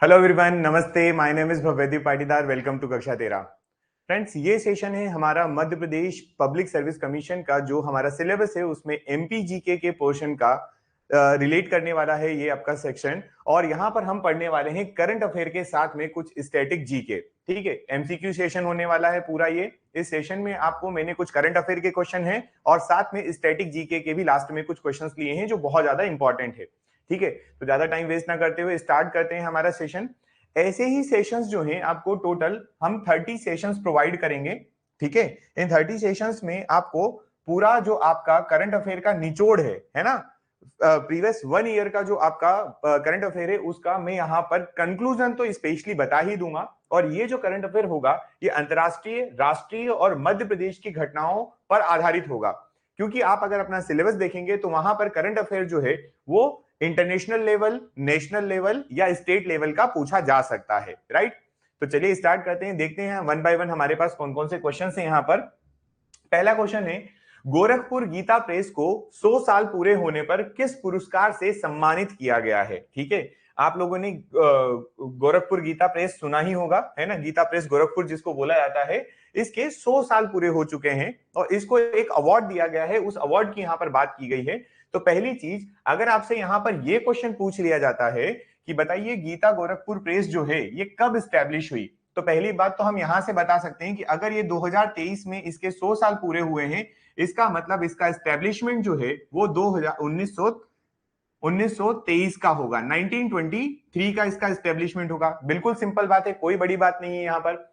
Hello everyone, नमस्ते। My name is Bhavyadeep Patidar. Welcome to कक्षा 13। Friends, ये सेशन है हमारा Madhya Pradesh public service commission का। जो हमारा सिलेबस है उसमें एमपीजीके के पोर्शन का रिलेट करने वाला है ये आपका सेक्शन। और यहाँ पर हम पढ़ने वाले हैं करंट अफेयर के साथ में कुछ स्टैटिक जीके। ठीक है, एमसीक्यू सेशन होने वाला है पूरा ये। इस सेशन में आपको मैंने कुछ करंट अफेयर के क्वेश्चन हैं और साथ में स्टैटिक जीके के भी लास्ट में कुछ क्वेश्चंस लिए हैं जो बहुत ज्यादा इंपॉर्टेंट है। ठीक है, तो ज्यादा टाइम वेस्ट ना करते हुए स्टार्ट करते हैं हमारा सेशन। ऐसे ही सेशंस जो हैं आपको टोटल हम 30 सेशंस प्रोवाइड करेंगे। ठीक है, इन 30 सेशंस में आपको पूरा जो आपका करंट अफेयर का निचोड़ है ना, प्रीवियस 1 ईयर का जो आपका करंट अफेयर है उसका मैं यहाँ पर कंक्लूजन तो स्पेशली बता ही दूंगा। और ये जो करंट अफेयर होगा ये अंतरराष्ट्रीय, राष्ट्रीय और मध्य प्रदेश की घटनाओं पर आधारित होगा। क्योंकि आप अगर अपना सिलेबस देखेंगे तो वहां पर करंट अफेयर जो है वो इंटरनेशनल लेवल, नेशनल लेवल या स्टेट लेवल का पूछा जा सकता है। राइट, तो चलिए स्टार्ट करते हैं, देखते हैं वन बाय वन हमारे पास कौन कौन से क्वेश्चन हैं यहाँ पर। पहला क्वेश्चन है, गोरखपुर गीता प्रेस को 100 साल पूरे होने पर किस पुरस्कार से सम्मानित किया गया है। ठीक है, आप लोगों ने गोरखपुर गीता प्रेस सुना ही होगा, है ना। गीता प्रेस गोरखपुर जिसको बोला जाता है, इसके 100 साल पूरे हो चुके हैं और इसको एक अवार्ड दिया गया है। उस अवार्ड की यहाँ पर बात की गई है। तो पहली चीज, अगर आपसे यहाँ पर यह क्वेश्चन पूछ लिया जाता है कि बताइए गीता गोरखपुर प्रेस जो है ये कब स्टैब्लिश हुई, तो पहली बात तो हम यहां से बता सकते हैं कि अगर ये 2023 में इसके 100 साल पूरे हुए हैं, इसका मतलब इसका एस्टेब्लिशमेंट जो है वो 1923 का होगा। 1923 का इसका एस्टेब्लिशमेंट होगा। बिल्कुल सिंपल बात है, कोई बड़ी बात नहीं है यहाँ पर।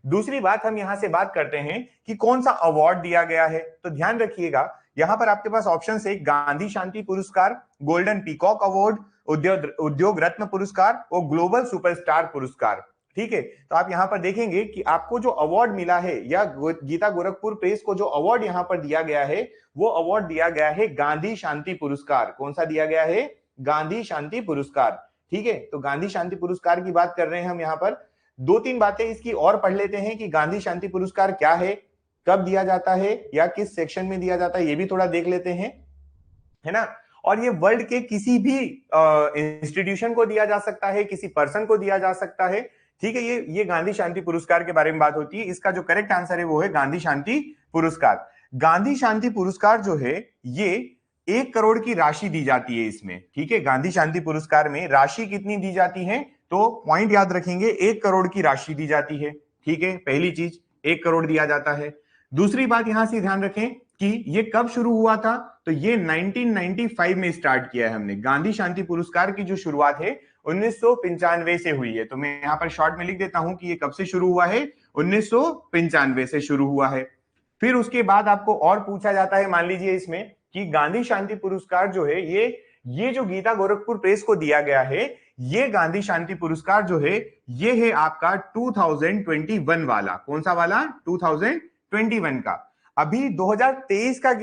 दूसरी बात, हम यहां से बात करते हैं कि कौन सा अवार्ड दिया गया है। तो ध्यान रखिएगा, यहां पर आपके पास ऑप्शन है गांधी शांति पुरस्कार, गोल्डन पीकॉक अवार्ड, उद्योग रत्न पुरस्कार और ग्लोबल सुपरस्टार पुरस्कार। ठीक है, तो आप यहां पर देखेंगे कि आपको जो अवार्ड मिला है या गीता गोरखपुर प्रेस को जो अवार्ड यहां पर दिया गया है वो अवार्ड दिया गया है गांधी शांति पुरस्कार। कौन सा दिया गया है? गांधी शांति पुरस्कार। ठीक है, तो गांधी शांति पुरस्कार की बात कर रहे हैं हम यहां पर। दो तीन बातें इसकी और पढ़ लेते हैं कि गांधी शांति पुरस्कार क्या है, कब दिया जाता है या किस सेक्शन में दिया जाता है, ये भी थोड़ा देख लेते हैं, है ना। और ये वर्ल्ड के किसी भी इंस्टीट्यूशन को दिया जा सकता है, किसी पर्सन को दिया जा सकता है। ठीक है, ये गांधी शांति पुरस्कार के बारे में बात होती है। इसका जो करेक्ट आंसर है वो है गांधी शांति पुरस्कार। गांधी शांति पुरस्कार जो है ये 1 करोड़ की राशि दी जाती है इसमें। ठीक है, गांधी शांति पुरस्कार में राशि कितनी दी जाती है, तो पॉइंट याद रखेंगे, 1 करोड़ की राशि दी जाती है। ठीक है, पहली चीज 1 करोड़ दिया जाता है। दूसरी बात यहां से ध्यान रखें कि ये कब शुरू हुआ था, तो ये 1995 में स्टार्ट किया है हमने। गांधी शांति पुरस्कार की जो शुरुआत है 1995 से हुई है। तो मैं यहां पर शॉर्ट में लिख देता हूं कि ये कब से शुरू हुआ है, 1995 से शुरू हुआ है। फिर उसके बाद आपको और पूछा जाता है, मान लीजिए इसमें कि गांधी शांति पुरस्कार जो है ये जो गीता गोरखपुर प्रेस को दिया गया है, ये गांधी शांति पुरस्कार जो है ये है आपका 2021 वाला। कौन सा वाला? 2021 का। अभी 2023 का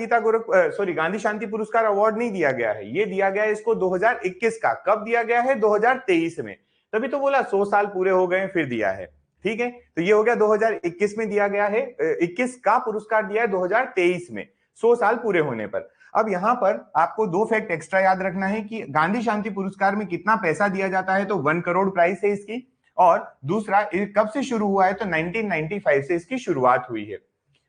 गांधी शांति पुरस्कार अवार्ड नहीं दिया गया है, ये दिया गया है इसको 2021 का। कब दिया गया है? 2023 में। तभी तो बोला 100 साल पूरे हो गए फिर दिया है। ठीक है, तो ये हो गया 2021 में दिया गया है, 21 का पुरस्कार दिया है 2023 में 100 साल पूरे होने पर। अब यहां पर आपको दो फैक्ट एक्स्ट्रा याद रखना है कि गांधी शांति पुरस्कार में कितना पैसा दिया जाता है, तो 1 करोड़ प्राइस है इसकी। और दूसरा, कब से शुरू हुआ है, तो 1995 से इसकी शुरुआत हुई है।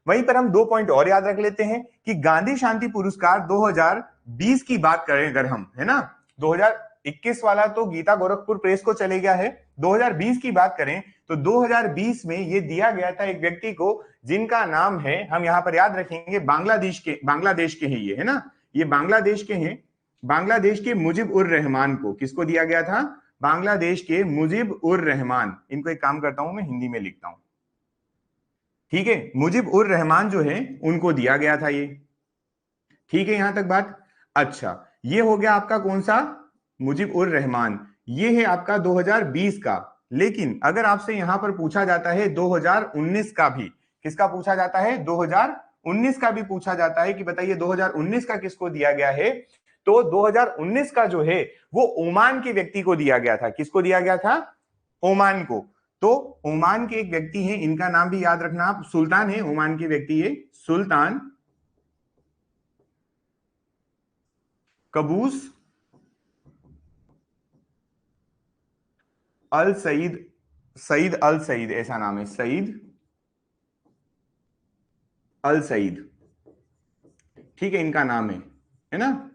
वहीं पर हम दो पॉइंट और याद रख लेते हैं कि गांधी शांति पुरस्कार 2020 की बात करें अगर हम, है ना, 2021 वाला तो गीता गोरखपुर प्रेस को चले गया है। 2020 की बात करें तो 2020 में ये दिया गया था एक व्यक्ति को जिनका नाम है, हम यहां पर याद रखेंगे, बांग्लादेश के हैं ये, है ना, ये बांग्लादेश के हैं। बांग्लादेश के मुजिब उर रहमान को किसको दिया गया था? बांग्लादेश के मुजिब उर रहमान। इनको एक काम करता हूं, मैं हिंदी में लिखता हूं। ठीक है, मुजिब उर रहमान जो है उनको दिया गया था ये। ठीक है, यहां तक बात। अच्छा, ये हो गया आपका कौन सा? मुजिब उर रहमान। ये है आपका 2020 का। लेकिन अगर आपसे यहां पर पूछा जाता है 2019 का भी, किसका पूछा जाता है? 2019 का भी पूछा जाता है कि बताइए 2019 का किसको दिया गया है, तो 2019 का जो है वो ओमान के व्यक्ति को दिया गया था। किसको दिया गया था? ओमान को। तो ओमान के एक व्यक्ति हैं, इनका नाम भी याद रखना आप, सुल्तान है, ओमान के व्यक्ति है सुल्तान कबूस अल सईद, सईद अल सईद ऐसा नाम है, सईद अल सईद, ठीक है, इनका नाम है ना।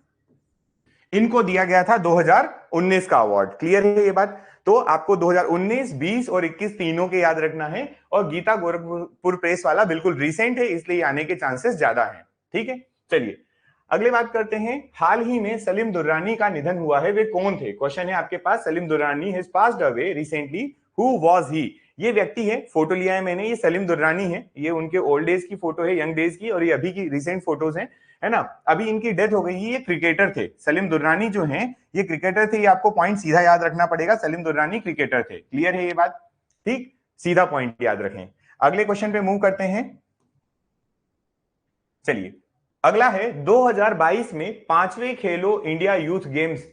इनको दिया गया था 2019 का अवार्ड। क्लियर है ये बात? तो आपको 2019, 20 और 21 तीनों के याद रखना है। और गीता गोरखपुर प्रेस वाला बिल्कुल रिसेंट है, इसलिए आने के चांसेस ज्यादा हैं। ठीक है, चलिए अगले बात करते हैं। हाल ही में सलीम दुर्रानी का निधन हुआ है, वे कौन थे? क्वेश्चन है आपके पास, Salim Durrani has passed away recently, who was he? ये व्यक्ति है, फोटो लिया है मैंने, ये सलीम दुर्रानी है, ये उनके ओल्ड डेज की फोटो है, यंग डेज की, और ये अभी की रिसेंट फोटोज हैं, है ना। अभी इनकी डेथ हो गई। ये क्रिकेटर थे, सलीम दुर्रानी जो हैं ये क्रिकेटर थे। ये आपको पॉइंट सीधा याद रखना पड़ेगा, सलीम दुर्रानी क्रिकेटर थे। क्लियर है ये बात? ठीक, सीधा पॉइंट याद रखें। अगले क्वेश्चन पे मूव करते हैं। चलिए अगला है 2022 में 5वें खेलो इंडिया यूथ गेम्स,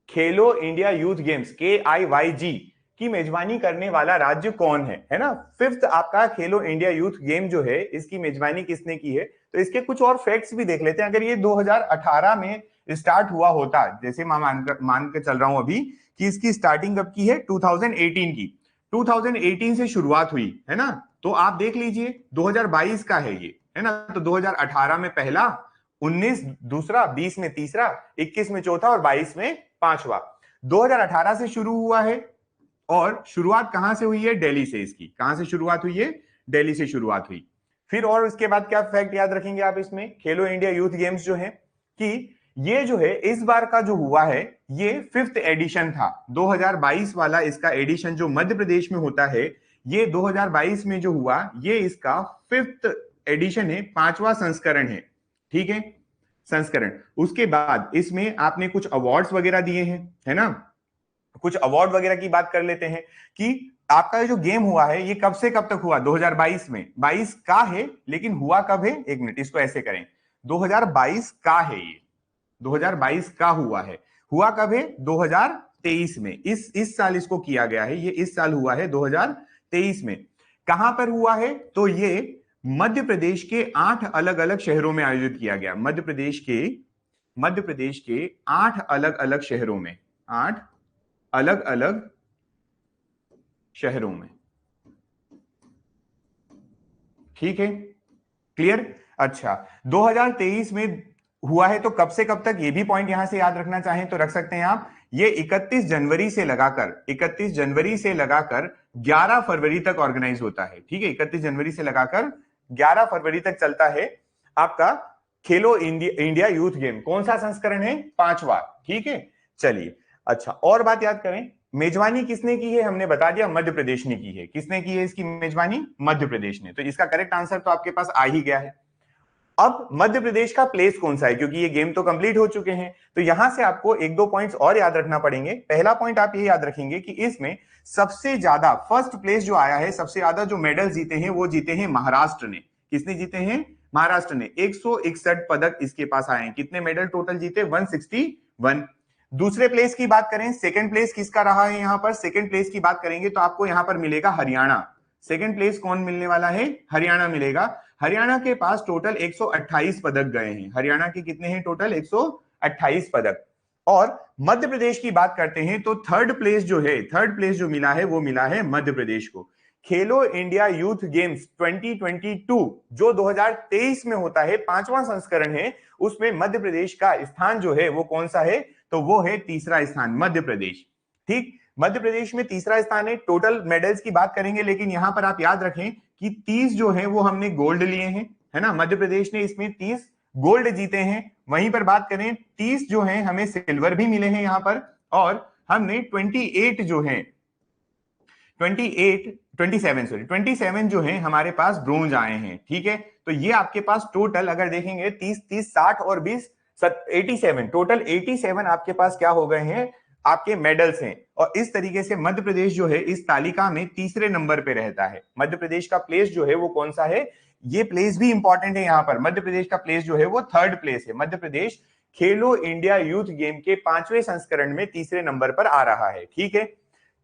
खेलो इंडिया यूथ गेम्स KIYG की मेजबानी करने वाला राज्य कौन है ना। फिफ्थ आपका खेलो इंडिया यूथ गेम जो है, इसकी मेजबानी किसने की है? तो इसके कुछ और फैक्ट्स भी देख लेते हैं। अगर ये 2018 में स्टार्ट हुआ होता, जैसे मैं मान के चल रहा हूं अभी कि इसकी स्टार्टिंग कब की है, 2018 की, 2018 से शुरुआत हुई है ना। तो आप देख लीजिए 2022 का है ये, है ना। तो 2018 में पहला, 19 दूसरा, 20 में तीसरा, 21 में चौथा और 22 में पांचवा। 2018 से शुरू हुआ है और शुरुआत कहां से हुई है? दिल्ली से। इसकी कहां से शुरुआत हुई है? दिल्ली से शुरुआत हुई। फिर और उसके बाद क्या फैक्ट याद रखेंगे आप इसमें, खेलो इंडिया यूथ गेम्स जो है, कि ये जो है इस बार का जो हुआ है ये 5th एडिशन था। 2022 वाला इसका एडिशन जो मध्य प्रदेश में होता है, ये 2022 में जो हुआ ये इसका 5th एडिशन है, 5वां संस्करण है। ठीक है, संस्करण। उसके बाद इसमें आपने कुछ अवार्ड्स वगैरह दिए हैं, है ना। कुछ अवार्ड वगैरह की बात कर लेते हैं कि आपका जो गेम हुआ है ये कब से कब तक हुआ? 2022 में। 22 का है लेकिन हुआ कब है? एक मिनट, इसको ऐसे करें, 2022 का है ये, 2022 का हुआ है। हुआ कब है? 2023 में। इस साल इसको किया गया है, ये इस साल हुआ है 2023 में। कहां पर हुआ है? तो ये मध्य प्रदेश के 8 अलग अलग शहरों में आयोजित किया गया। मध्य प्रदेश के 8 अलग अलग शहरों में, 8 अलग अलग शहरों में। ठीक है, क्लियर? अच्छा, 2023 में हुआ है तो कब से कब तक, ये भी पॉइंट यहां से याद रखना चाहें तो रख सकते हैं आप। ये 31 जनवरी से लगाकर 11 फरवरी तक ऑर्गेनाइज होता है। ठीक है, 31 जनवरी से लगाकर 11 फरवरी तक चलता है आपका खेलो इंडिया यूथ गेम। कौन सा संस्करण है? 5वां। ठीक है, चलिए अच्छा, और बात याद करें, मेजबानी किसने की है? हमने बता दिया, मध्य प्रदेश ने की है। किसने की है इसकी मेजबानी? मध्य प्रदेश ने। तो इसका करेक्ट आंसर तो आपके पास आ ही गया है। अब मध्य प्रदेश का प्लेस कौन सा है, क्योंकि ये गेम तो कंप्लीट हो चुके हैं, तो यहां से आपको एक दो पॉइंट्स और याद रखना पड़ेंगे। पहला पॉइंट आप ये याद रखेंगे कि इसमें सबसे ज्यादा फर्स्ट प्लेस जो आया है, सबसे ज्यादा जो मेडल जीते हैं वो जीते हैं महाराष्ट्र ने। किसने जीते हैं? महाराष्ट्र ने। 161 पदक इसके पास आए हैं। कितने मेडल टोटल जीते? 161। दूसरे प्लेस की बात करें, सेकंड प्लेस किसका रहा है? यहां पर सेकंड प्लेस की बात करेंगे तो आपको यहां पर मिलेगा हरियाणा। सेकंड प्लेस कौन मिलने वाला है? हरियाणा मिलेगा। हरियाणा के पास टोटल 128 पदक गए हैं। हरियाणा के कितने हैं टोटल? 128 पदक। और मध्य प्रदेश की बात करते हैं तो थर्ड प्लेस जो मिला है वो मिला है मध्य प्रदेश को। खेलो इंडिया यूथ गेम्स 2022 जो 2023 में होता है, 5वां संस्करण है, उसमें मध्य प्रदेश का स्थान जो है वो कौन सा है? तो वो है तीसरा स्थान, मध्य प्रदेश। ठीक, मध्य प्रदेश में तीसरा स्थान है। टोटल मेडल्स की बात करेंगे, लेकिन यहां पर आप याद रखें कि 30 जो है वो हमने गोल्ड लिए हैं, है ना। मध्य प्रदेश ने इसमें 30 गोल्ड जीते हैं। वहीं पर बात करें 30 जो है हमें सिल्वर भी मिले हैं यहां पर, और हमने 28 जो है 27 जो है हमारे पास ब्रोंज आए हैं। ठीक है, तो ये आपके पास टोटल अगर देखेंगे 30 60 और 20 87, टोटल 87 आपके पास क्या हो गए हैं? आपके मेडल्स हैं। और इस तरीके से मध्य प्रदेश जो है इस तालिका में तीसरे नंबर पे रहता है। मध्य प्रदेश का प्लेस जो है वो कौन सा है? ये प्लेस भी इंपॉर्टेंट है यहां पर। मध्य प्रदेश का प्लेस जो है वो थर्ड प्लेस है। मध्य प्रदेश खेलो इंडिया यूथ गेम के 5वें संस्करण में तीसरे नंबर पर आ रहा है। ठीक है,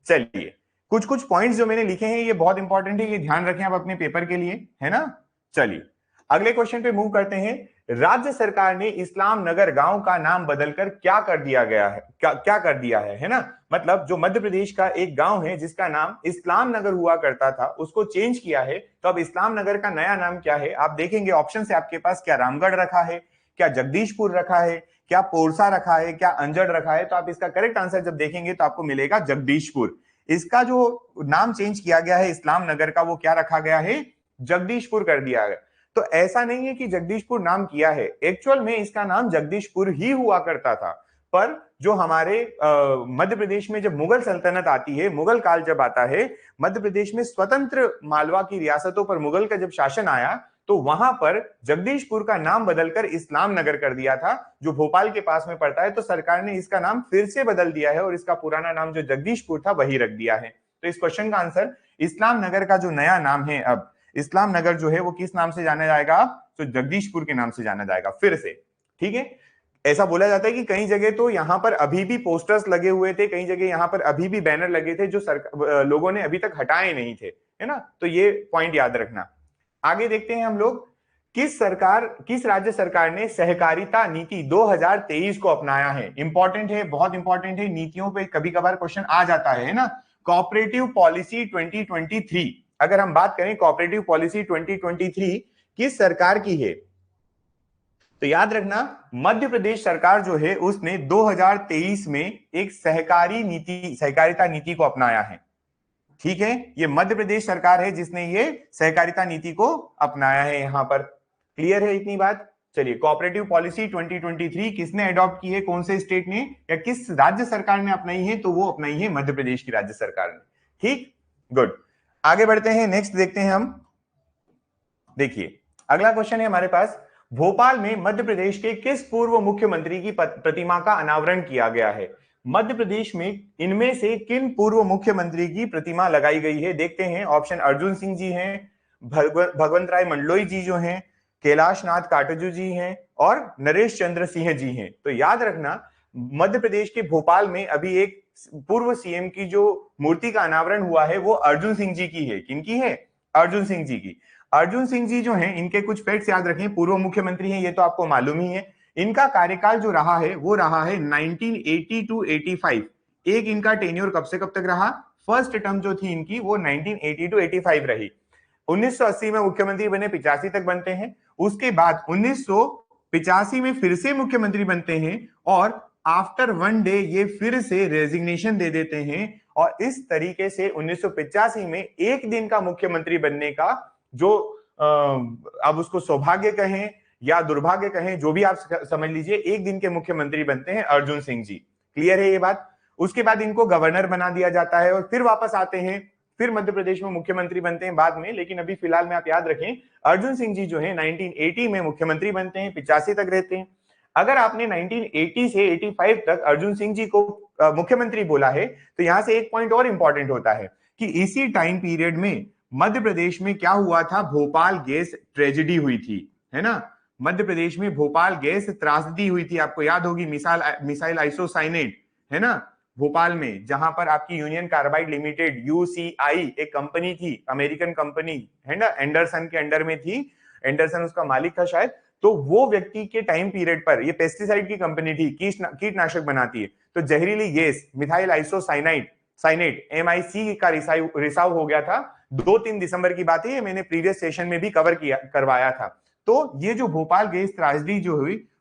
चलिए कुछ कुछ पॉइंट्स जो मैंने लिखे हैं ये बहुत इंपॉर्टेंट है, ये ध्यान रखें आप अपने पेपर के लिए, है ना। चलिए अगले क्वेश्चन पे मूव करते हैं। राज्य सरकार ने इस्लाम नगर गांव का नाम बदलकर क्या कर दिया गया है, क्या कर दिया है ना। मतलब जो मध्य प्रदेश का एक गांव है जिसका नाम इस्लाम नगर हुआ करता था, उसको चेंज किया है। तो अब इस्लाम नगर का नया नाम क्या है, आप देखेंगे ऑप्शन से आपके पास, क्या रामगढ़ रखा है, क्या जगदीशपुर रखा है, क्या पोरसा रखा है, क्या अंजड़ रखा है। तो आप इसका करेक्ट आंसर जब देखेंगे तो आपको मिलेगा जगदीशपुर। इसका जो नाम चेंज किया गया है इस्लाम नगर का, वो क्या रखा गया है, जगदीशपुर कर दिया गया। तो ऐसा नहीं है कि जगदीशपुर नाम किया है, एक्चुअल में इसका नाम जगदीशपुर ही हुआ करता था। पर जो हमारे मध्य प्रदेश में जब मुगल सल्तनत आती है, मुगल काल जब आता है, मध्य प्रदेश में स्वतंत्र मालवा की रियासतों पर मुगल का जब शासन आया, तो वहां पर जगदीशपुर का नाम बदलकर इस्लाम नगर कर दिया था, जो भोपाल के पास में पड़ता है। तो सरकार ने इसका नाम फिर से बदल दिया है और इसका पुराना नाम जो जगदीशपुर था वही रख दिया है। तो इस क्वेश्चन का आंसर इस्लाम नगर का जो नया नाम है, अब इस्लाम नगर जो है वो किस नाम से जाना जाएगा, तो जगदीशपुर के नाम से जाना जाएगा फिर से। ठीक है, ऐसा बोला जाता है कि कई जगह तो यहां पर अभी भी पोस्टर्स लगे हुए थे, कई जगह यहां पर अभी भी बैनर लगे थे जो लोगों ने अभी तक हटाए नहीं थे, है ना। तो ये पॉइंट याद रखना। आगे देखते हैं हम लोग, किस राज्य सरकार ने सहकारिता नीति 2023 को अपनाया है। इंपॉर्टेंट है, बहुत इंपॉर्टेंट है, नीतियों पे कभी कभार क्वेश्चन आ जाता है ना। कोऑपरेटिव पॉलिसी 2023, अगर हम बात करें कोऑपरेटिव पॉलिसी 2023 किस सरकार की है, तो याद रखना मध्य प्रदेश सरकार जो है उसने 2023 में एक सहकारिता नीति को अपनाया है। ठीक है, ये मध्य प्रदेश सरकार है जिसने ये सहकारिता नीति को अपनाया है। यहां पर क्लियर है इतनी बात। चलिए, कोऑपरेटिव पॉलिसी 2023 किसने अडॉप्ट की है, कौन से स्टेट ने या किस राज्य सरकार ने अपनाई है, तो वो अपनाई है मध्य प्रदेश की राज्य सरकार ने। ठीक, गुड। आगे बढ़ते हैं, नेक्स्ट देखते हैं हम। देखिए अगला क्वेश्चन है हमारे पास, भोपाल में मध्य प्रदेश के किस पूर्व मुख्यमंत्री की प्रतिमा का अनावरण किया गया है। मध्य प्रदेश में इनमें से किन पूर्व मुख्यमंत्री की प्रतिमा लगाई गई है, देखते हैं। ऑप्शन अर्जुन सिंह जी हैं, भगवंत राय मंडलोई जी जो हैं, कैलाश नाथ काटजू जी हैं और नरेश चंद्र सिंह जी हैं। तो याद रखना मध्य प्रदेश के भोपाल में अभी एक पूर्व सीएम की जो मूर्ति का अनावरण हुआ है वो अर्जुन सिंह जी की है। किनकी है, अर्जुन सिंह जी की। अर्जुन सिंह जी जो हैं, इनके कुछ फैक्ट्स याद रखें, पूर्व मुख्यमंत्री हैं, ये तो आपको मालूम ही है। इनका कार्यकाल जो रहा है वो रहा है 1980 टू 85। एक इनका टेन्योर कब से कब तक रहा, फर्स्ट टर्म जो थी इनकी वो 1980 टू 85 रही। 1980 में मुख्यमंत्री बने, 85 तक बनते हैं। उसके बाद 1985 में फिर से मुख्यमंत्री बनते हैं और आफ्टर वन डे ये फिर से रेजिग्नेशन दे देते हैं। और इस तरीके से 1985 में एक दिन का मुख्यमंत्री बनने का जो अब उसको सौभाग्य कहें या दुर्भाग्य कहें, जो भी आप समझ लीजिए, एक दिन के मुख्यमंत्री बनते हैं अर्जुन सिंह जी। क्लियर है ये बात। उसके बाद इनको गवर्नर बना दिया जाता है और फिर वापस आते हैं, फिर मध्य प्रदेश में मुख्यमंत्री बनते हैं बाद में। लेकिन अभी फिलहाल में आप याद रखें, अर्जुन सिंह जी जो है 1980 में मुख्यमंत्री बनते हैं, 85 तक रहते हैं। अगर आपने 1980 से 85 तक अर्जुन सिंह जी को मुख्यमंत्री बोला है, तो यहां से एक पॉइंट और इंपॉर्टेंट होता है कि इसी टाइम पीरियड में मध्य प्रदेश में क्या हुआ था, भोपाल गैस ट्रेजेडी हुई थी, है ना। मध्य प्रदेश में भोपाल गैस त्रासदी हुई थी, आपको याद होगी, मिसाइल आइसोसाइनेट, है ना, भोपाल में, जहां पर आपकी यूनियन कार्बाइड लिमिटेड यूसीआई एक कंपनी थी, अमेरिकन कंपनी, है ना, एंडरसन के अंडर में थी, एंडरसन उसका मालिक था शायद। तो वो व्यक्ति के टाइम पीरियड पर, ये पेस्टिसाइड की कंपनी थी, कीटनाशक बनाती है, तो जहरीली गैस मिथाइल आइसोसाइनेट MIC का रिसाव हो गया था। 2-3 दिसंबर की बात है, ये मैंने प्रीवियस सेशन में भी करवाया था। तो ये जो भोपाल गैस त्रासदी जो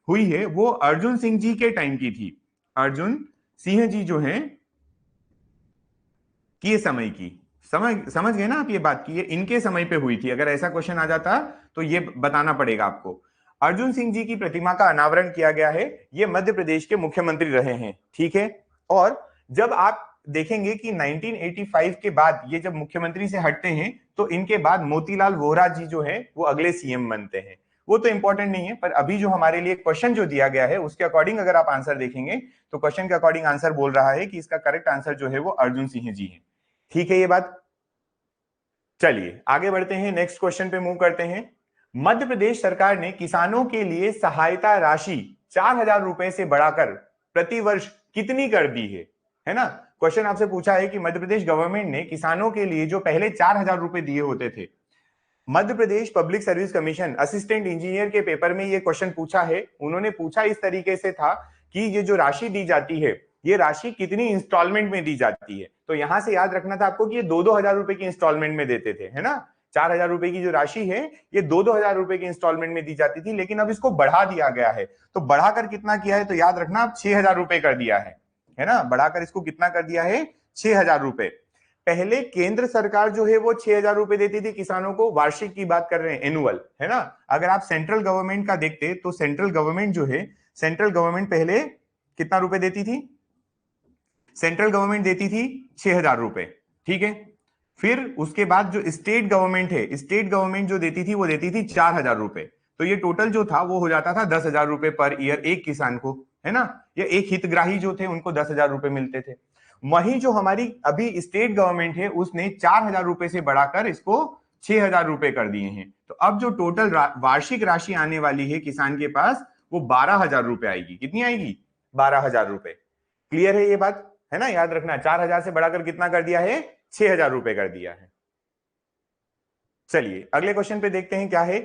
हुई है वो अर्जुन सिंह जी के टाइम की थी। अर्जुन सिंह जी जो हैं कि समय की, समझ गए ना आप ये बात की, ये इनके समय पे हुई थी। अगर ऐसा क्वेश्चन आ जाता तो ये बताना पड़ेगा आपको। अर्जुन सिंह जी की प्रतिमा का अनावरण किया गया है, ये मध्य प्रदेश के मुख्यमंत्री रहे हैं। ठीक है, और जब आप देखेंगे कि 1985 के बाद ये जब मुख्यमंत्री से हटते हैं, तो इनके बाद मोतीलाल वोहरा जी जो है वो अगले सीएम बनते हैं। वो तो इंपॉर्टेंट नहीं है, पर अभी जो हमारे लिए क्वेश्चन जो दिया गया है उसके अकॉर्डिंग अगर आप आंसर देखेंगे तो क्वेश्चन के अकॉर्डिंग आंसर बोल रहा है कि इसका करेक्ट आंसर जो है वो अर्जुन सिंह जी है। ठीक है ये बात। चलिए आगे बढ़ते हैं, नेक्स्ट क्वेश्चन पे मूव करते हैं। मध्य प्रदेश सरकार ने किसानों के लिए सहायता राशि 4,000 रुपए से बढ़ाकर प्रति वर्ष कितनी कर दी है ना। क्वेश्चन आपसे पूछा है कि मध्य प्रदेश गवर्नमेंट ने किसानों के लिए जो पहले 4,000 रुपए दिए होते थे, Madhya Pradesh public service commission assistant engineer के पेपर में ये क्वेश्चन पूछा है। उन्होंने पूछा इस तरीके से था कि ये जो राशि दी जाती है ये राशि कितनी इंस्टॉलमेंट में दी जाती है। तो यहां से याद रखना था आपको कि ये 2-2 हजार रुपए की इंस्टॉलमेंट में देते थे, है ना। 4,000 रुपए की जो राशि है ये 2-2 हजार रुपए की इंस्टॉलमेंट में दी जाती थी, लेकिन अब इसको बढ़ा दिया गया है। तो बढ़ाकर कितना किया है, तो याद रखना अब 6,000 रुपए कर दिया है ना। बढ़ाकर इसको कितना कर दिया है, 6,000 रुपए। पहले केंद्र सरकार जो है वो 6,000 रुपए देती थी किसानों को, वार्षिक की बात कर रहे हैं, एनुअल, है ना। अगर आप सेंट्रल गवर्नमेंट का देखते तो सेंट्रल गवर्नमेंट जो है, सेंट्रल गवर्नमेंट पहले कितना रुपए देती थी, सेंट्रल गवर्नमेंट देती थी 6,000 रुपए, ठीक है। फिर उसके बाद जो स्टेट गवर्नमेंट है, स्टेट गवर्नमेंट जो देती थी वो देती थी 4,000 रुपए। तो ये टोटल जो था वो हो जाता था 10,000 रुपए पर ईयर एक किसान को, है ना। या एक हितग्राही जो थे उनको 10,000 रुपए मिलते थे। वहीं जो हमारी अभी स्टेट गवर्नमेंट है उसने 4,000 रुपए से बढ़ाकर इसको 6,000 रुपए कर दिए हैं। तो अब जो टोटल वार्षिक राशि आने वाली है किसान के पास वो 12,000 रुपए आएगी। कितनी आएगी, 12,000 रुपए। क्लियर है ये बात, है ना। याद रखना 4,000 से बढ़ाकर कितना कर दिया है, 6,000 रुपए कर दिया है। चलिए अगले क्वेश्चन पे देखते हैं क्या है।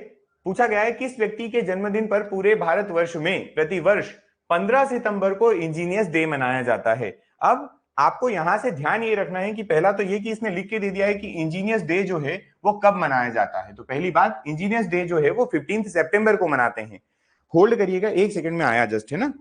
पूछा गया है किस व्यक्ति के जन्मदिन पर पूरे भारतवर्ष में प्रतिवर्ष 15 सितंबर को इंजीनियर्स डे मनाया जाता है। अब आपको यहां से ध्यान ये रखना है कि पहला तो ये कि इसने लिख के दे दिया है कि इंजीनियर्स डे जो है वो कब मनाया जाता है। तो पहली बात, इंजीनियर्स डे जो है वो 15 सितंबर को मनाते हैं। होल्ड करिएगा, एक सेकंड में आया जस्ट, है ना।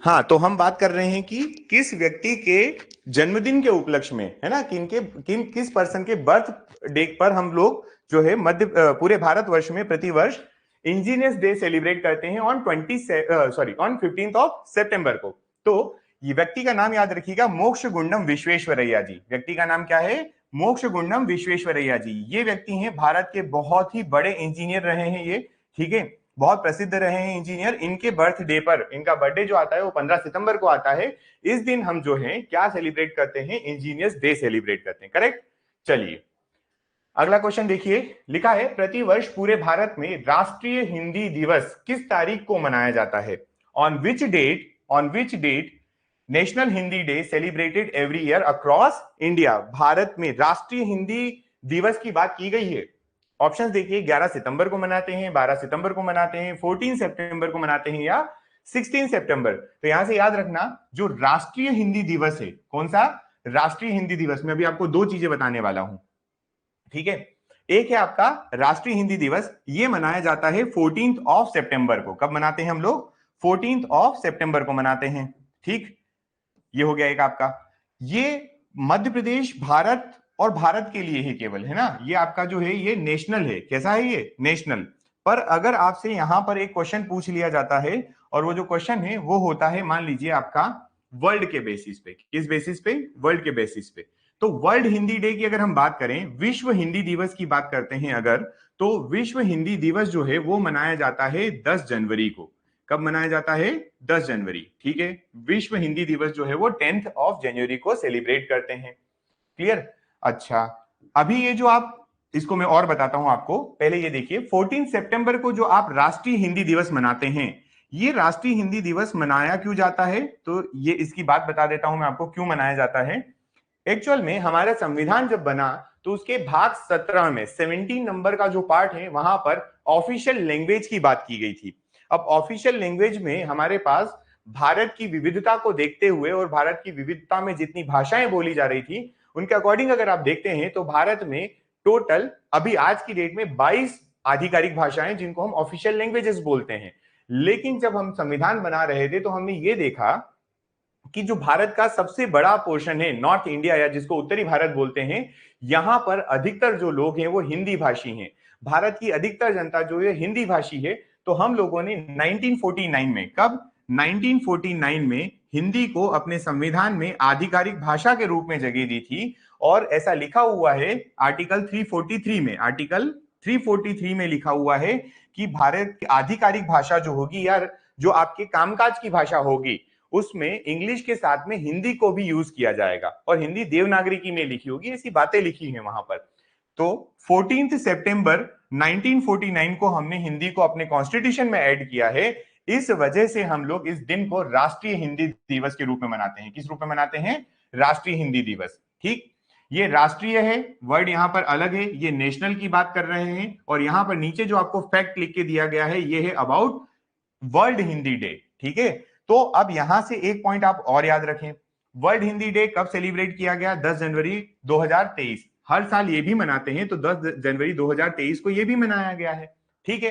हाँ, तो हम बात कर रहे हैं कि किस व्यक्ति के जन्मदिन के उपलक्ष्य में, है ना, किस पर्सन के बर्थ डे पर हम लोग जो है पूरे भारतवर्ष में प्रतिवर्ष इंजीनियर्स डे सेलिब्रेट करते हैं ऑन 15th ऑफ सितंबर को। तो ये व्यक्ति का नाम याद रखिएगा, मोक्ष गुंडम विश्वेश्वरैया जी। व्यक्ति का नाम क्या है, मोक्ष गुंडम विश्वेश्वरैया जी। ये व्यक्ति हैं भारत के बहुत ही बड़े इंजीनियर रहे हैं ये, ठीक है, बहुत प्रसिद्ध रहे हैं इंजीनियर। इनके बर्थडे पर, इनका बर्थडे जो आता है वो 15 सितंबर को आता है। इस दिन हम जो है क्या सेलिब्रेट करते हैं, इंजीनियर्स डे सेलिब्रेट करते हैं, करेक्ट। चलिए अगला क्वेश्चन देखिए, लिखा है प्रतिवर्ष पूरे भारत में राष्ट्रीय हिंदी दिवस किस तारीख को मनाया जाता है। On which date national Hindi day celebrated every year across India. Bharat में राष्ट्रीय हिंदी दिवस की बात की गई है। ऑप्शंस देखिए, 11 सितंबर को मनाते हैं, 12 सितंबर को मनाते हैं, 14 सितंबर को मनाते हैं या 16 सितंबर। तो यहां से याद रखना जो राष्ट्रीय हिंदी दिवस है, कौन सा राष्ट्रीय हिंदी दिवस, मैं अभी आपको दो चीजें बताने वाला हूं, ठीक है। एक है आपका राष्ट्रीय हिंदी दिवस, ये मनाया जाता है 14 ऑफ सितंबर को। कब मनाते हैं हम लोग, 14 ऑफ सितंबर को मनाते हैं, ठीक। ये हो गया एक आपका। ये मध्य प्रदेश भारत और भारत के लिए है केवल, है ना। ये आपका जो है ये नेशनल है, कैसा है ये, नेशनल। पर अगर आपसे यहां पर एक क्वेश्चन पूछ लिया जाता है और वो जो क्वेश्चन है वो होता है, मान लीजिए आपका वर्ल्ड के बेसिस पे, किस बेसिस पे, वर्ल्ड के बेसिस पे। तो वर्ल्ड हिंदी डे की अगर हम बात करें, विश्व हिंदी दिवस की बात करते हैं अगर, तो विश्व हिंदी दिवस जो है वो मनाया जाता है 10 जनवरी को। कब मनाया जाता है, 10 जनवरी, ठीक है। विश्व हिंदी दिवस जो है वो 10th ऑफ जनवरी को सेलिब्रेट करते हैं। क्लियर। अच्छा, अभी ये जो आप, इसको मैं और बताता हूं आपको, पहले ये देखिए 14 सितंबर को जो आप राष्ट्रीय हिंदी दिवस मनाते हैं, ये राष्ट्रीय हिंदी दिवस मनाया क्यों जाता है, तो ये इसकी बात बता देता हूं मैं आपको क्यों मनाया जाता है। एक्चुअल में हमारा संविधान जब बना तो उसके भाग 17 में 17 नंबर का जो पार्ट है वहां पर ऑफिशियल लैंग्वेज की बात की गई थी। अब ऑफिशियल लैंग्वेज में हमारे पास भारत की विविधता को देखते हुए और भारत की विविधता में जितनी भाषाएं बोली जा रही थी उनके अकॉर्डिंग अगर आप देखते हैं तो भारत में टोटल अभी आज की डेट में 22 आधिकारिक भाषाएं जिनको हम ऑफिशियल लैंग्वेजेस बोलते हैं। लेकिन जब हम संविधान बना रहे थे तो हमने ये देखा कि जो भारत का सबसे बड़ा पोर्शन है नॉर्थ इंडिया या जिसको उत्तरी भारत बोलते हैं, यहां पर अधिकतर जो लोग हैं वो हिंदी भाषी हैं। भारत की अधिकतर जनता जो है हिंदी भाषी है। तो हम लोगों ने 1949 में, कब, 1949 में हिंदी को अपने संविधान में आधिकारिक भाषा के रूप में जगह दी थी। और ऐसा लिखा हुआ है आर्टिकल 343 में लिखा हुआ है कि भारत की आधिकारिक भाषा जो होगी या जो आपके कामकाज की भाषा होगी उसमें इंग्लिश के साथ में हिंदी को भी यूज किया जाएगा और हिंदी देवनागरी में लिखी होगी, ऐसी बातें लिखी हैं वहां पर। तो 14 सितंबर 1949 को हमने हिंदी को अपने कॉन्स्टिट्यूशन में ऐड किया है। इस वजह से हम लोग इस दिन को राष्ट्रीय हिंदी दिवस के रूप में मनाते हैं। किस रूप में मनाते हैं? राष्ट्रीय हिंदी दिवस। ठीक, ये राष्ट्रीय है, वर्ड यहां पर अलग है, ये नेशनल की बात कर रहे हैं। और यहां पर नीचे जो आपको फैक्ट लिख के दिया गया है ये है अबाउट वर्ल्ड हिंदी डे। ठीक है, तो अब यहां से एक पॉइंट आप और याद रखें, वर्ल्ड हिंदी डे कब सेलिब्रेट किया गया? 10 जनवरी 2023। हर साल ये भी मनाते हैं, तो 10 जनवरी 2023 को ये भी मनाया गया है। ठीक है,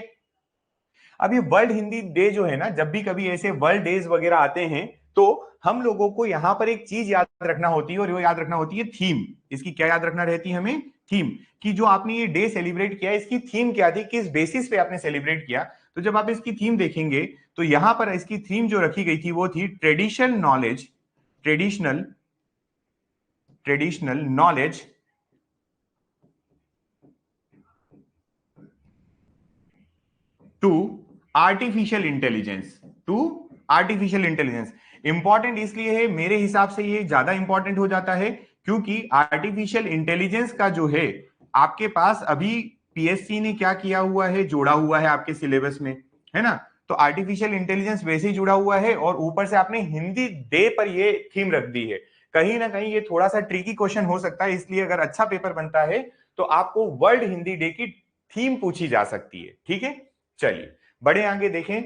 अब ये वर्ल्ड हिंदी डे जो है ना, जब भी कभी ऐसे वर्ल्ड डेज वगैरह आते हैं तो हम लोगों को यहां पर एक चीज याद रखना होती है और वो याद रखना होती है थीम। इसकी क्या याद रखना रहती है हमें? थीम, कि जो आपने ये डे सेलिब्रेट किया इसकी थीम क्या थी, किस बेसिस पे आपने सेलिब्रेट किया। तो जब आप इसकी थीम देखेंगे तो यहां पर इसकी थीम जो रखी गई थी वो थी traditional knowledge to artificial intelligence. Important इसलिए है, मेरे हिसाब से ये ज्यादा इंपॉर्टेंट हो जाता है क्योंकि आर्टिफिशियल इंटेलिजेंस का जो है आपके पास अभी पीएससी ने क्या किया हुआ है, जोड़ा हुआ है आपके सिलेबस में, है ना। तो आर्टिफिशियल इंटेलिजेंस वैसे ही जुड़ा हुआ है और ऊपर से आपने हिंदी डे पर ये थीम रख दी है। कहीं ना कहीं ये थोड़ा सा ट्रिकी क्वेश्चन हो सकता है, इसलिए अगर अच्छा पेपर बनता है तो आपको वर्ल्ड हिंदी डे की थीम पूछी जा सकती है। ठीक है, चलिए बड़े आगे देखें।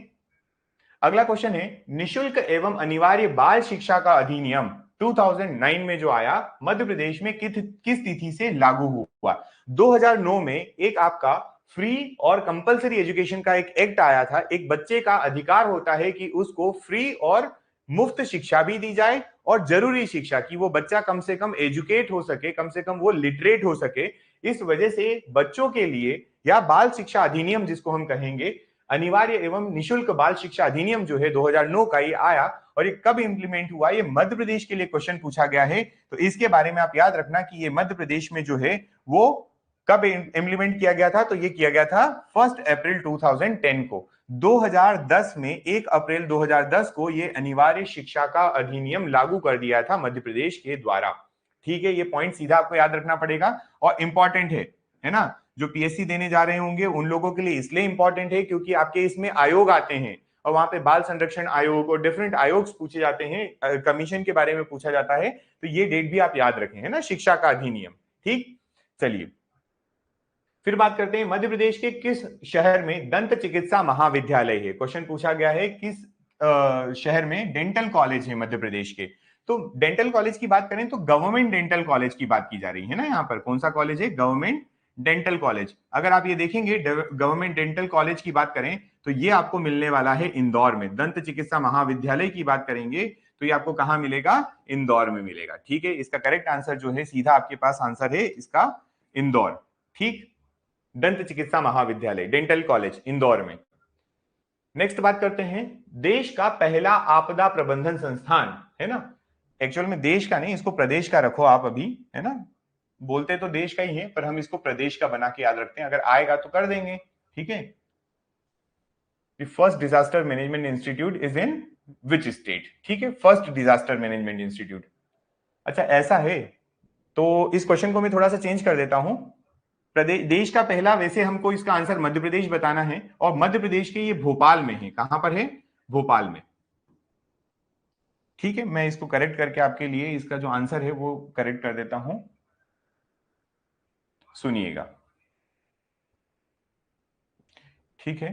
अगला क्वेश्चन है, निशुल्क एवं अनिवार्य बाल शिक्षा का अधिनियम 2009 में जो आया मध्य प्रदेश में किस तिथि से लागू हुआ? 2009 में एक आपका फ्री और कंपलसरी एजुकेशन का एक एक्ट आया था। एक बच्चे का अधिकार होता है कि उसको फ्री और मुफ्त शिक्षा भी दी जाए और जरूरी शिक्षा, कि वो बच्चा कम से कम एजुकेट हो सके, कम से कम वो लिटरेट हो सके। इस वजह से बच्चों के लिए या बाल शिक्षा अधिनियम जिसको हम कहेंगे, अनिवार्य एवं निशुल्क बाल शिक्षा अधिनियम जो है 2009 का ये आया। और ये कब इंप्लीमेंट हुआ? ये मध्य प्रदेश के लिए क्वेश्चन पूछा गया है, तो इसके बारे में आप याद रखना कि ये मध्य प्रदेश में जो है वो कब इंप्लीमेंट किया गया था। तो ये किया गया था 1 अप्रैल 2010 को। 2010 में 1 अप्रैल 2010 को ये अनिवार्य शिक्षा का अधिनियम लागू कर दिया था मध्य प्रदेश के द्वारा। ठीक है, ये पॉइंट सीधा आपको याद रखना पड़ेगा और इंपॉर्टेंट है ना। जो पीएससी देने जा रहे होंगे उन लोगों के लिए इसलिए इंपॉर्टेंट है क्योंकि आपके इसमें आयोग आते हैं और वहां पे बाल संरक्षण आयोग और डिफरेंट आयोग पूछे जाते हैं, कमीशन के बारे में पूछा जाता है। तो ये डेट भी आप याद रखें, है ना, शिक्षा का अधिनियम। ठीक, चलिए फिर बात करते हैं मध्य प्रदेश के किस शहर में दंत चिकित्सा महाविद्यालय है। क्वेश्चन पूछा गया है किस शहर में डेंटल कॉलेज है मध्य प्रदेश के। तो डेंटल कॉलेज की बात करें तो गवर्नमेंट डेंटल कॉलेज की बात की जा रही है ना। यहाँ पर कौन सा कॉलेज है? Government dental college. अगर आप ये देखेंगे गवर्नमेंट डेंटल कॉलेज की बात करें तो ये आपको मिलने वाला है इंदौर में। दंत चिकित्सा महाविद्यालय की बात करेंगे तो ये आपको कहां मिलेगा? इंदौर में मिलेगा। ठीक है, इसका करेक्ट आंसर जो है सीधा आपके पास आंसर है इसका इंदौर। ठीक, दंत चिकित्सा महाविद्यालय डेंटल कॉलेज इंदौर में। नेक्स्ट बात करते हैं, देश का पहला आपदा प्रबंधन संस्थान, है ना। एक्चुअल में देश का नहीं, इसको प्रदेश का रखो आप अभी, है ना। बोलते तो देश का ही है पर हम इसको प्रदेश का बना के याद रखते हैं, अगर आएगा तो कर देंगे। ठीक है, the first disaster management institute is in which state? ठीक है, फर्स्ट डिजास्टर मैनेजमेंट इंस्टीट्यूट। अच्छा ऐसा है, तो इस क्वेश्चन को मैं थोड़ा सा चेंज कर देता हूं। प्रदेश देश का पहला, वैसे हमको इसका आंसर मध्य प्रदेश बताना है और मध्य प्रदेश के ये भोपाल में है। कहां पर है? भोपाल में। ठीक है, मैं इसको करेक्ट करके आपके लिए इसका जो आंसर है वो करेक्ट कर देता हूं, सुनिएगा। ठीक है,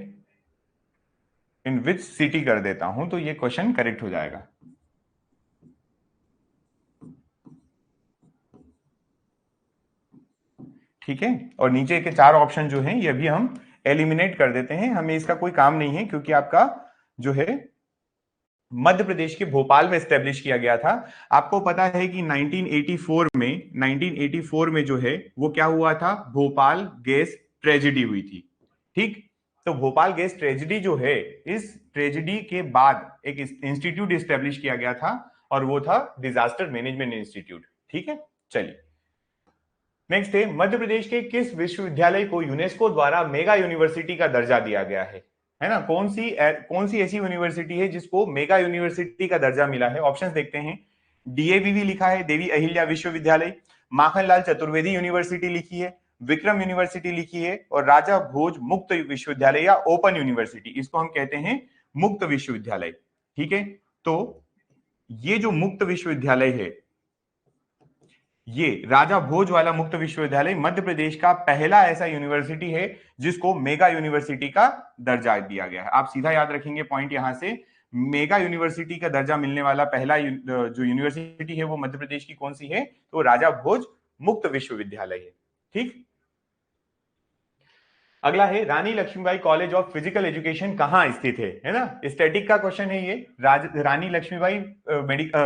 इन विच सिटी कर देता हूं तो ये क्वेश्चन करेक्ट हो जाएगा। ठीक है, और नीचे के 4 ऑप्शन जो हैं ये भी हम एलिमिनेट कर देते हैं, हमें इसका कोई काम नहीं है क्योंकि आपका जो है मध्य प्रदेश के भोपाल में स्टैब्लिश किया गया था। आपको पता है कि 1984 में जो है वो क्या हुआ था? भोपाल गैस ट्रेजेडी हुई थी। ठीक, तो भोपाल गैस ट्रेजेडी जो है, इस ट्रेजेडी के बाद एक इंस्टीट्यूट स्टैब्लिश किया गया था और वो था डिजास्टर मैनेजमेंट इंस्टीट्यूट। ठीक है, चलिए नेक्स्ट है, मध्य प्रदेश के किस विश्वविद्यालय को यूनेस्को द्वारा मेगा यूनिवर्सिटी का दर्जा दिया गया है ना? कौन सी ऐसी यूनिवर्सिटी है जिसको मेगा यूनिवर्सिटी का दर्जा मिला है? ऑप्शंस देखते हैं। डीएवीवी लिखा है, देवी अहिल्या विश्वविद्यालय, माखनलाल चतुर्वेदी यूनिवर्सिटी लिखी है, विक्रम यूनिवर्सिटी लिखी है, और राजा भोज मुक्त विश्वविद्यालय या ओपन यूनिवर्सिटी, इसको हम कहते हैं मुक्त विश्वविद्यालय। ठीक है, तो ये जो मुक्त विश्वविद्यालय है, ये राजा भोज वाला मुक्त विश्वविद्यालय मध्य प्रदेश का पहला ऐसा यूनिवर्सिटी है जिसको मेगा यूनिवर्सिटी का दर्जा दिया गया है। आप सीधा याद रखेंगे पॉइंट यहां से, मेगा यूनिवर्सिटी का दर्जा मिलने वाला पहला जो यूनिवर्सिटी है वो मध्य प्रदेश की कौन सी है? तो राजा भोज मुक्त विश्वविद्यालय है। ठीक, अगला है, Rani Laxmibai college of physical education कहां स्थित है ना? स्टैटिक का क्वेश्चन है ये। रानी लक्ष्मीबाई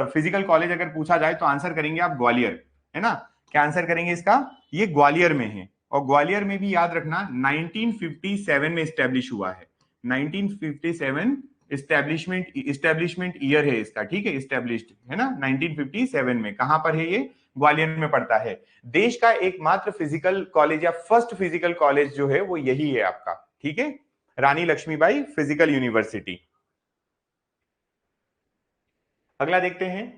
फिजिकल कॉलेज अगर पूछा जाए तो आंसर करेंगे आप ग्वालियर, है ना? क्या आंसर करेंगे इसका? ये ग्वालियर में है, और ग्वालियर में भी याद रखना 1957 में स्टैब्लिश हुआ है। 1957 इस्टेब्लिशमेंट ईयर है इसका। ठीक है, इस्टेब्लिश्ड है ना 1957 में। कहां पर है ये? ग्वालियर में पड़ता है। देश का एकमात्र फिजिकल कॉलेज या फर्स्ट फिजिकल कॉलेज जो है वो यही है आपका। ठीक है, रानी लक्ष्मीबाई फिजिकल यूनिवर्सिटी। अगला देखते हैं,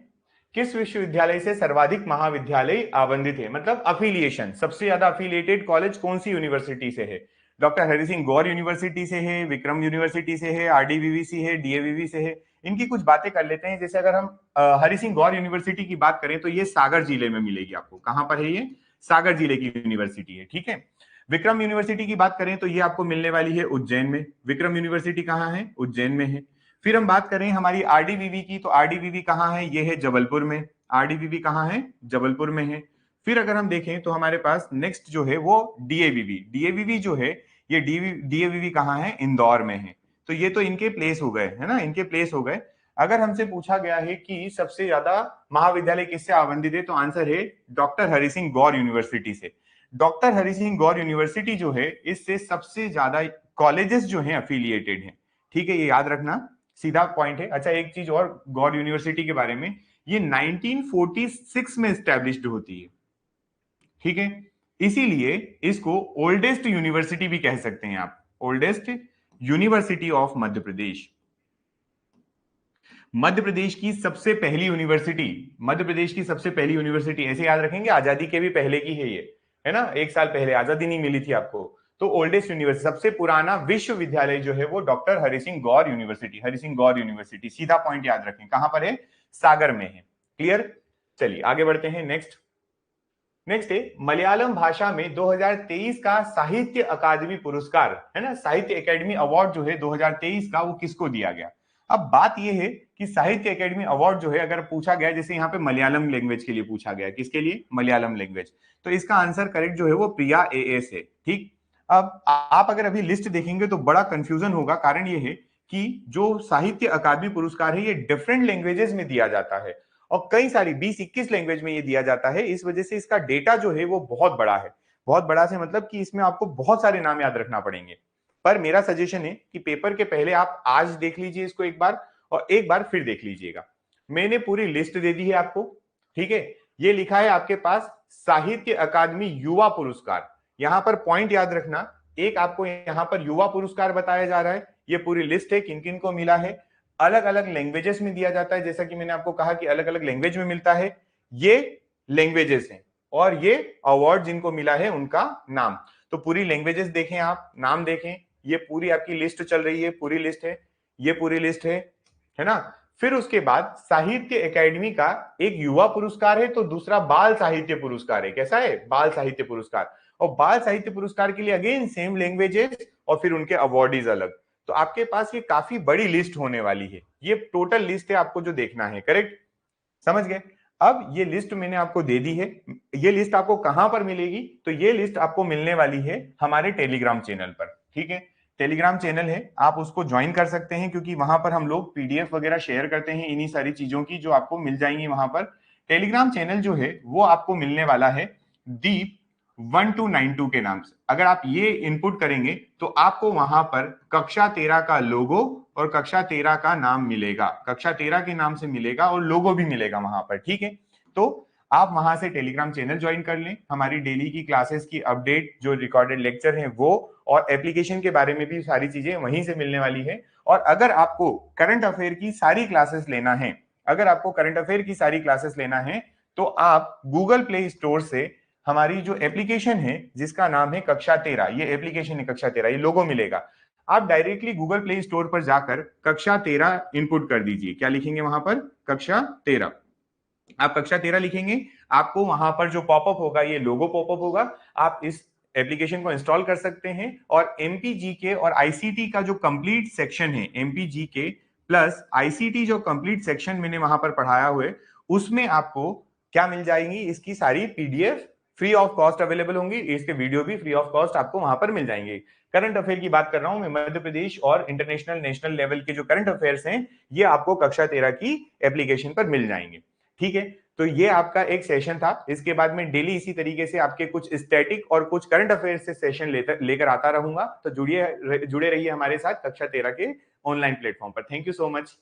किस विश्वविद्यालय से सर्वाधिक महाविद्यालय आवंटित है? मतलब अफिलिएशन, सबसे ज्यादा अफिलिएटेड कॉलेज कौन सी यूनिवर्सिटी से है? डॉक्टर हरि सिंह गौर यूनिवर्सिटी से है, विक्रम यूनिवर्सिटी से है, आरडीवीवी है, डीएवीवी से है। इनकी कुछ बातें कर लेते हैं। जैसे अगर हम हरि सिंह गौर यूनिवर्सिटी की बात करें तो ये सागर जिले में मिलेगी आपको। कहां पर है ये? सागर जिले की यूनिवर्सिटी है। ठीक है, विक्रम यूनिवर्सिटी की बात करें तो ये आपको मिलने वाली है उज्जैन में। विक्रम यूनिवर्सिटी कहां है? उज्जैन में है। फिर हम बात करें हमारी आरडीवीवी की, तो आरडीवीवी कहां है? ये है जबलपुर में। आरडीवीवी कहां है? जबलपुर में है। फिर अगर हम देखें तो हमारे पास नेक्स्ट जो है वो डीएवीवी। डीएवीवी जो है ये डीएवीवी कहां है? इंदौर में है। तो ये तो इनके प्लेस हो गए, है ना? इनके प्लेस हो गए। अगर हमसे पूछा गया है कि सबसे ज्यादा महाविद्यालय किससे आवंटित है, तो आंसर है डॉक्टर हरि सिंह गौर यूनिवर्सिटी से। डॉक्टर हरि सिंह गौर यूनिवर्सिटी जो है इससे सबसे ज्यादा कॉलेजेस जो हैं अफिलिएटेड हैं। ठीक है, ये याद रखना, सीधा पॉइंट है। अच्छा, एक चीज और गौर यूनिवर्सिटी के बारे में, ये 1946 में स्टैब्लिश्ड होती है। ठीक है, इसीलिए इसको ओल्डेस्ट यूनिवर्सिटी भी कह सकते हैं आप, oldest university of Madhya Pradesh. Madhya Pradesh की सबसे पहली यूनिवर्सिटी, मध्य प्रदेश की सबसे पहली यूनिवर्सिटी ऐसे याद रखेंगे, आजादी के भी पहले की है ये, है ना? 1 साल पहले आजादी नहीं मिली थी आपको। तो ओल्डेस्ट यूनिवर्सिटी, सबसे पुराना विश्वविद्यालय जो है वो डॉक्टर हरि सिंह गौर यूनिवर्सिटी, हरि सिंह गौर यूनिवर्सिटी। सीधा पॉइंट याद रखें, कहां पर है? सागर में है। क्लियर? चलिए आगे बढ़ते हैं। नेक्स्ट है, मलयालम भाषा में 2023 का साहित्य अकादमी पुरस्कार, है ना, साहित्य अकादमी अवार्ड जो है 2023 का, वो किसको दिया गया? अब बात यह है कि साहित्य अकादमी अवार्ड जो है अगर पूछा गया, जैसे यहाँ पे मलयालम लैंग्वेज के लिए पूछा गया, किसके लिए? मलयालम लैंग्वेज, तो इसका आंसर करेक्ट जो है वो प्रिया एएस है। ठीक, अब आप अगर अभी लिस्ट देखेंगे तो बड़ा कंफ्यूजन होगा। कारण ये है कि जो साहित्य अकादमी पुरस्कार है ये डिफरेंट लैंग्वेजेस में दिया जाता है, और कई सारी 20-21 लैंग्वेज में ये दिया जाता है। इस वजह से इसका डेटा जो है वो बहुत बड़ा है। बहुत बड़ा से मतलब कि इसमें आपको बहुत सारे नाम याद रखना पड़ेंगे। पर मेरा सजेशन है कि पेपर के पहले आप आज देख लीजिए इसको एक बार, और एक बार फिर देख लीजिएगा। मैंने पूरी लिस्ट दे दी है आपको। ठीक है, ये लिखा है आपके पास साहित्य अकादमी युवा पुरस्कार। यहां पर पॉइंट याद रखना, एक आपको यहां पर युवा पुरस्कार बताया जा रहा है। ये पूरी लिस्ट है किन किन को मिला है। अलग अलग लैंग्वेजेस में दिया जाता है, जैसा कि मैंने आपको कहा कि अलग अलग लैंग्वेज में मिलता है। ये लैंग्वेजेस हैं, और ये अवार्ड जिनको मिला है उनका नाम। तो पूरी लैंग्वेजेस देखें आप, नाम देखें, ये पूरी आपकी लिस्ट चल रही है, पूरी लिस्ट है, ये पूरी लिस्ट है ना? फिर उसके बाद साहित्य अकादमी का एक युवा पुरस्कार है, तो दूसरा बाल साहित्य पुरस्कार है। कैसा है? बाल साहित्य पुरस्कार। और बाल साहित्य पुरस्कार के लिए अगेन सेम लैंग्वेजेस और फिर उनके अवार्डीज अलग। तो आपके पास ये काफी बड़ी लिस्ट होने वाली है। ये टोटल लिस्ट है आपको जो देखना है। करेक्ट? समझ गए? अब ये लिस्ट मैंने आपको दे दी है। ये लिस्ट आपको कहां पर मिलेगी? तो ये लिस्ट आपको मिलने वाली है हमारे टेलीग्राम चैनल पर। ठीक है, टेलीग्राम चैनल है, आप उसको ज्वाइन कर सकते हैं, क्योंकि वहां पर हम लोग पीडीएफ वगैरह शेयर करते हैं इन्हीं सारी चीजों की, जो आपको मिल जाएंगी वहां पर। टेलीग्राम चैनल जो है वो आपको मिलने वाला है दीप 1292 के नाम से। अगर आप ये इनपुट करेंगे तो आपको वहां पर कक्षा 13 का लोगो और कक्षा 13 का नाम मिलेगा, कक्षा 13 के नाम से मिलेगा और लोगो भी मिलेगा वहां पर। ठीक है, तो आप वहां से टेलीग्राम चैनल ज्वाइन कर लें, हमारी डेली की क्लासेस की अपडेट, जो रिकॉर्डेड लेक्चर हैं वो, और एप्लीकेशन के बारे में भी सारी चीजें वहीं से मिलने वाली है। और अगर आपको करंट अफेयर की सारी क्लासेस लेना है, अगर आपको करंट अफेयर की सारी क्लासेस लेना है, तो आप गूगल प्ले स्टोर से हमारी जो एप्लीकेशन है जिसका नाम है कक्षा 13, ये एप्लीकेशन है कक्षा 13, ये लोगो मिलेगा, आप डायरेक्टली गूगल प्ले स्टोर पर जाकर कक्षा 13 इनपुट कर दीजिए। क्या लिखेंगे वहां पर? कक्षा 13। आप कक्षा 13 लिखेंगे, आपको वहां पर जो पॉपअप होगा, ये लोगो पॉपअप होगा, आप इस एप्लीकेशन को इंस्टॉल कर सकते हैं। और एमपीजीके और आईसीटी का जो कंप्लीट सेक्शन है, एमपीजीके प्लस आईसीटी जो कंप्लीट सेक्शन मैंने वहां पर पढ़ाया हुआ है, उसमें आपको क्या मिल जाएंगी? इसकी सारी PDF free of cost available होंगी, इसके वीडियो भी फ्री ऑफ कॉस्ट आपको वहां पर मिल जाएंगे। करंट अफेयर की बात कर रहा हूं मैं, मध्य प्रदेश और इंटरनेशनल नेशनल लेवल के जो करंट अफेयर्स हैं, ये आपको कक्षा 13 की एप्लीकेशन पर मिल जाएंगे। ठीक है, तो ये आपका एक सेशन था। इसके बाद में डेली इसी तरीके से आपके कुछ स्टैटिक और कुछ करंट अफेयर से सेशन लेकर आता रहूंगा। तो जुड़े रहिए हमारे साथ कक्षा 13 के ऑनलाइन प्लेटफॉर्म पर। Thank you so much.